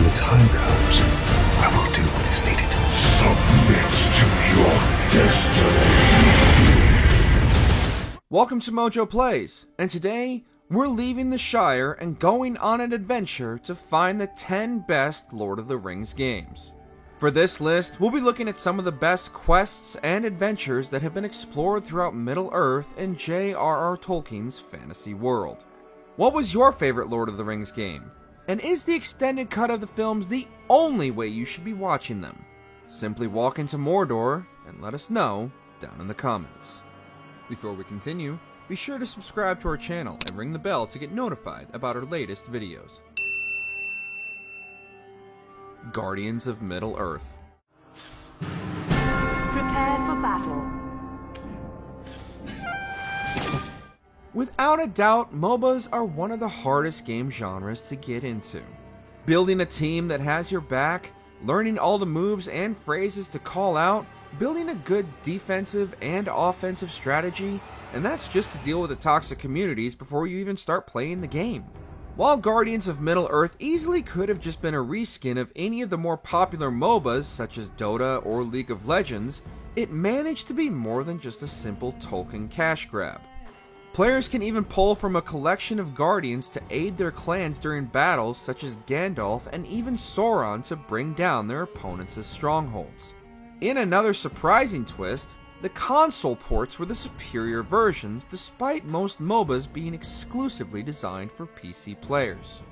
the time comes, I will do what is needed. Submit to your destiny. Welcome to Mojo Plays, and today we're leaving the Shire and going on an adventure to find the 10 best Lord of the Rings games. For this list, we'll be looking at some of the best quests and adventures that have been explored throughout Middle-earth and J.R.R. Tolkien's fantasy world. What was your favorite Lord of the Rings game? And is the extended cut of the films the only way you should be watching them? Simply walk into Mordor and let us know down in the comments. Before we continue, be sure to subscribe to our channel and ring the bell to get notified about our latest videos. Guardians of Middle-earth. Prepare for battle. Without a doubt, MOBAs are one of the hardest game genres to get into. Building a team that has your back, learning all the moves and phrases to call out, building a good defensive and offensive strategy, and that's just to deal with the toxic communities before you even start playing the game. While Guardians of Middle-earth easily could have just been a reskin of any of the more popular MOBAs such as Dota or League of Legends, it managed to be more than just a simple Tolkien cash grab. Players can even pull from a collection of Guardians to aid their clans during battles such as Gandalf and even Sauron to bring down their opponents' strongholds. In another surprising twist, the console ports were the superior versions despite most MOBAs being exclusively designed for PC players.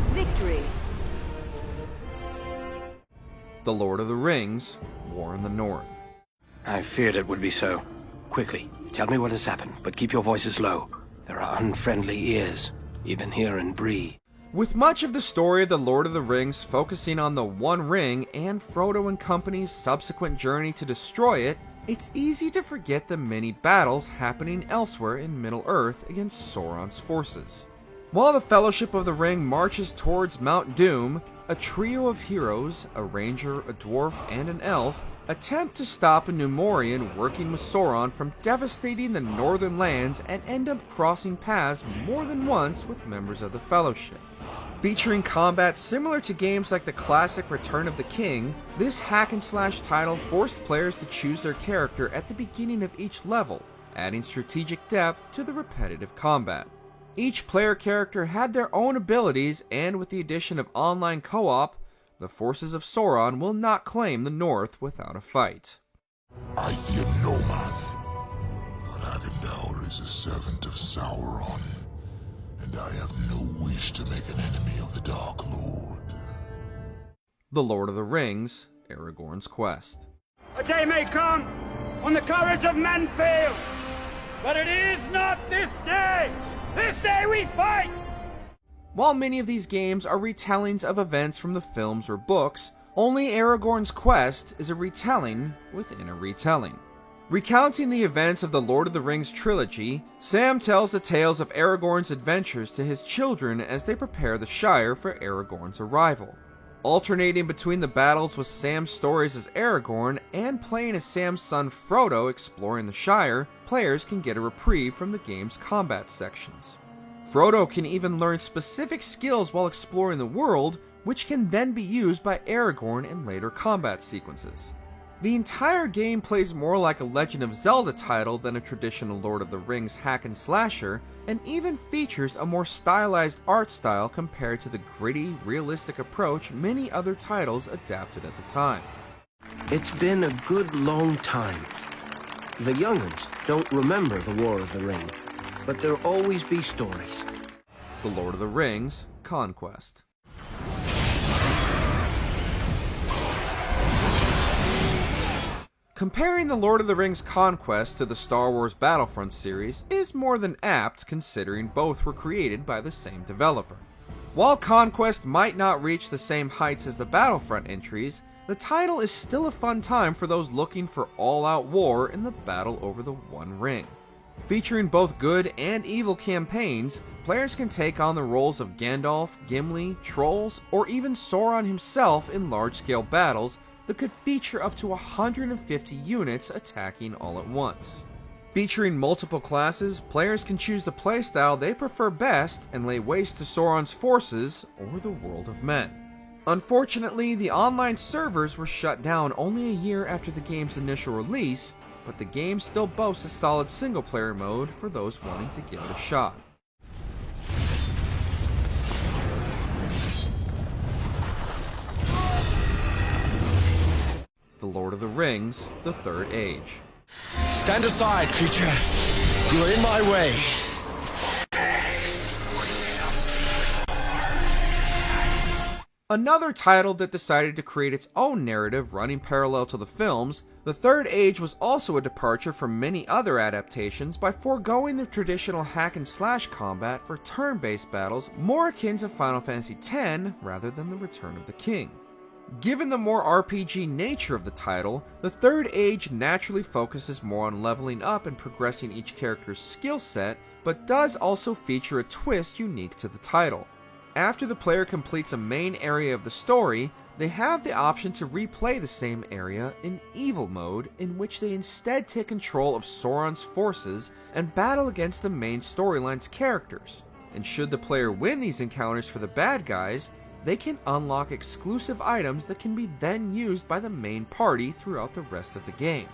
Victory. The Lord of the Rings, War in the North. I feared it would be so. Quickly, tell me what has happened, but keep your voices low. There are unfriendly ears, even here in Bree. With much of the story of The Lord of the Rings focusing on the One Ring and Frodo and company's subsequent journey to destroy it, it's easy to forget the many battles happening elsewhere in Middle-earth against Sauron's forces. While the Fellowship of the Ring marches towards Mount Doom, a trio of heroes, a ranger, a dwarf, and an elf, attempt to stop a Numorian working with Sauron from devastating the northern lands and end up crossing paths more than once with members of the Fellowship. Featuring combat similar to games like the classic Return of the King, this hack-and-slash title forced players to choose their character at the beginning of each level, adding strategic depth to the repetitive combat. Each player character had their own abilities, and with the addition of online co-op, the forces of Sauron will not claim the North without a fight. I fear no man, but Agandaur is a servant of Sauron, and I have no wish to make an enemy of the Dark Lord. The Lord of the Rings, Aragorn's Quest. A day may come when the courage of men fails, but it is not this day! This day we fight! While many of these games are retellings of events from the films or books, only Aragorn's Quest is a retelling within a retelling. Recounting the events of the Lord of the Rings trilogy, Sam tells the tales of Aragorn's adventures to his children as they prepare the Shire for Aragorn's arrival. Alternating between the battles with Sam's stories as Aragorn and playing as Sam's son Frodo exploring the Shire, players can get a reprieve from the game's combat sections. Frodo can even learn specific skills while exploring the world, which can then be used by Aragorn in later combat sequences. The entire game plays more like a Legend of Zelda title than a traditional Lord of the Rings hack-and-slasher, and even features a more stylized art style compared to the gritty, realistic approach many other titles adapted at the time. It's been a good long time. The young'uns don't remember the War of the Ring, but there'll always be stories. The Lord of the Rings, Conquest. Comparing The Lord of the Rings Conquest to the Star Wars Battlefront series is more than apt considering both were created by the same developer. While Conquest might not reach the same heights as the Battlefront entries, the title is still a fun time for those looking for all-out war in the battle over the One Ring. Featuring both good and evil campaigns, players can take on the roles of Gandalf, Gimli, trolls, or even Sauron himself in large-scale battles that could feature up to 150 units attacking all at once. Featuring multiple classes, players can choose the playstyle they prefer best and lay waste to Sauron's forces or the world of men. Unfortunately, the online servers were shut down only a year after the game's initial release, but the game still boasts a solid single-player mode for those wanting to give it a shot. The Lord of the Rings: The Third Age. Stand aside, creature. You are in my way. Another title that decided to create its own narrative running parallel to the films, The Third Age was also a departure from many other adaptations by foregoing the traditional hack-and-slash combat for turn-based battles more akin to Final Fantasy X rather than The Return of the King. Given the more RPG nature of the title, The Third Age naturally focuses more on leveling up and progressing each character's skill set, but does also feature a twist unique to the title. After the player completes a main area of the story, they have the option to replay the same area in Evil Mode, in which they instead take control of Sauron's forces and battle against the main storyline's characters. And should the player win these encounters for the bad guys, they can unlock exclusive items that can be then used by the main party throughout the rest of the game.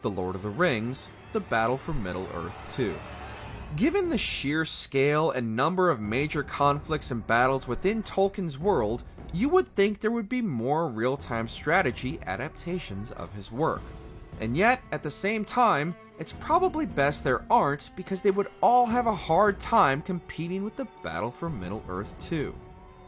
The Lord of the Rings: The Battle for Middle-earth 2. Given the sheer scale and number of major conflicts and battles within Tolkien's world, you would think there would be more real-time strategy adaptations of his work. And yet, at the same time, it's probably best there aren't, because they would all have a hard time competing with the Battle for Middle-earth 2.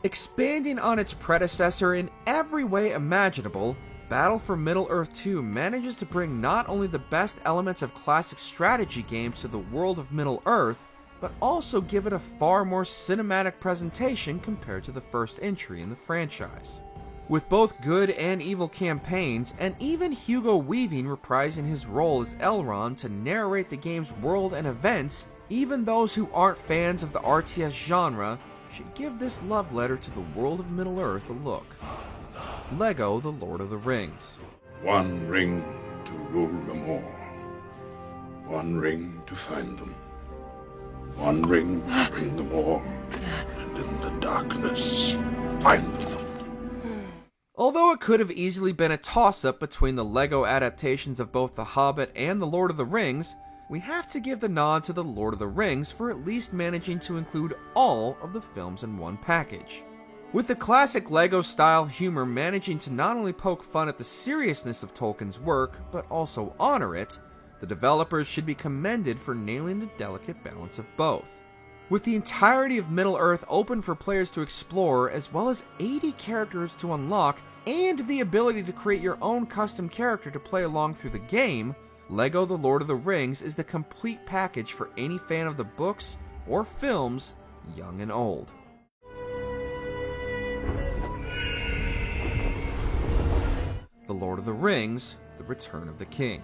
Expanding on its predecessor in every way imaginable, Battle for Middle-earth 2 manages to bring not only the best elements of classic strategy games to the world of Middle-earth, but also give it a far more cinematic presentation compared to the first entry in the franchise. With both good and evil campaigns, and even Hugo Weaving reprising his role as Elrond to narrate the game's world and events, even those who aren't fans of the RTS genre should give this love letter to the world of Middle-earth a look. LEGO The Lord of the Rings. One ring to rule them all. One ring to find them. One ring to bring them all. And in the darkness, find them. Although it could have easily been a toss-up between the LEGO adaptations of both The Hobbit and The Lord of the Rings, we have to give the nod to The Lord of the Rings for at least managing to include all of the films in one package. With the classic LEGO-style humor managing to not only poke fun at the seriousness of Tolkien's work, but also honor it, the developers should be commended for nailing the delicate balance of both. With the entirety of Middle-earth open for players to explore, as well as 80 characters to unlock, and the ability to create your own custom character to play along through the game, LEGO The Lord of the Rings is the complete package for any fan of the books or films, young and old. The Lord of the Rings: The Return of the King.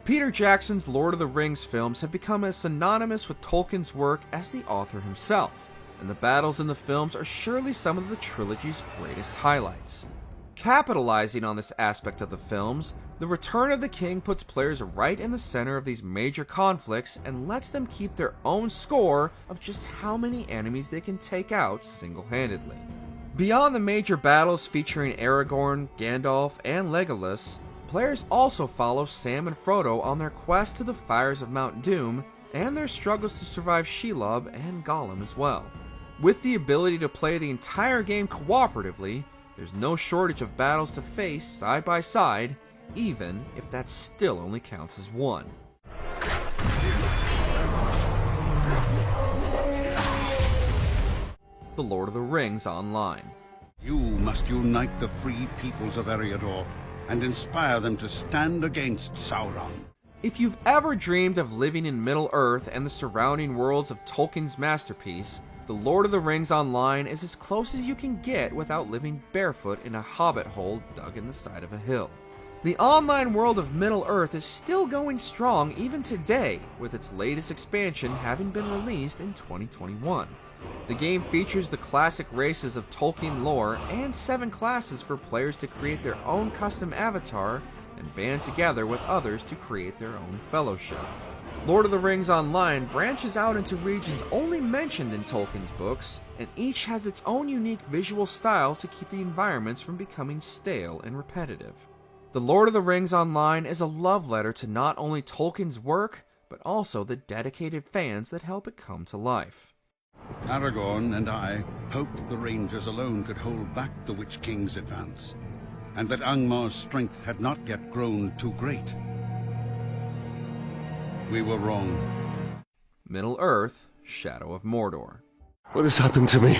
Peter Jackson's Lord of the Rings films have become as synonymous with Tolkien's work as the author himself, and the battles in the films are surely some of the trilogy's greatest highlights. Capitalizing on this aspect of the films, The Return of the King puts players right in the center of these major conflicts and lets them keep their own score of just how many enemies they can take out single-handedly. Beyond the major battles featuring Aragorn, Gandalf, and Legolas, players also follow Sam and Frodo on their quest to the fires of Mount Doom and their struggles to survive Shelob and Gollum as well. With the ability to play the entire game cooperatively, there's no shortage of battles to face side by side, even if that still only counts as one. The Lord of the Rings Online. You must unite the free peoples of Eriador and inspire them to stand against Sauron. If you've ever dreamed of living in Middle-earth and the surrounding worlds of Tolkien's masterpiece, The Lord of the Rings Online is as close as you can get without living barefoot in a hobbit hole dug in the side of a hill. The online world of Middle-earth is still going strong even today, with its latest expansion having been released in 2021. The game features the classic races of Tolkien lore and 7 classes for players to create their own custom avatar and band together with others to create their own fellowship. Lord of the Rings Online branches out into regions only mentioned in Tolkien's books, and each has its own unique visual style to keep the environments from becoming stale and repetitive. The Lord of the Rings Online is a love letter to not only Tolkien's work, but also the dedicated fans that help it come to life. Aragorn and I hoped the Rangers alone could hold back the Witch King's advance, and that Angmar's strength had not yet grown too great. We were wrong. Middle-earth: Shadow of Mordor. What has happened to me?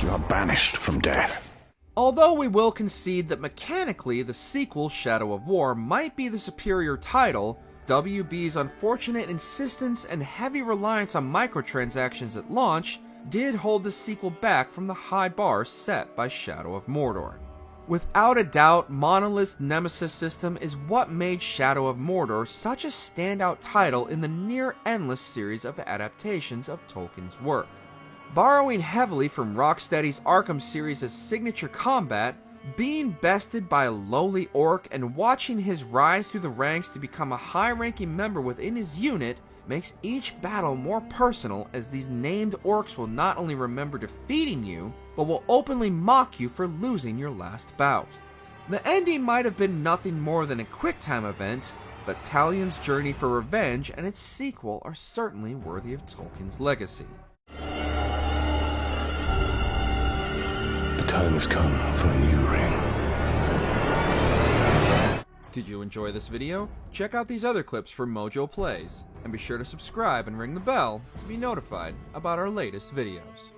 You are banished from death. Although we will concede that mechanically the sequel, Shadow of War, might be the superior title, WB's unfortunate insistence and heavy reliance on microtransactions at launch did hold the sequel back from the high bar set by Shadow of Mordor. Without a doubt, Monolith's Nemesis system is what made Shadow of Mordor such a standout title in the near-endless series of adaptations of Tolkien's work. Borrowing heavily from Rocksteady's Arkham series' signature combat, being bested by a lowly orc and watching his rise through the ranks to become a high-ranking member within his unit makes each battle more personal, as these named orcs will not only remember defeating you, but will openly mock you for losing your last bout. The ending might have been nothing more than a quick-time event, but Talion's journey for revenge and its sequel are certainly worthy of Tolkien's legacy. The time has come for a new ring. Did you enjoy this video? Check out these other clips from Mojo Plays, and be sure to subscribe and ring the bell to be notified about our latest videos.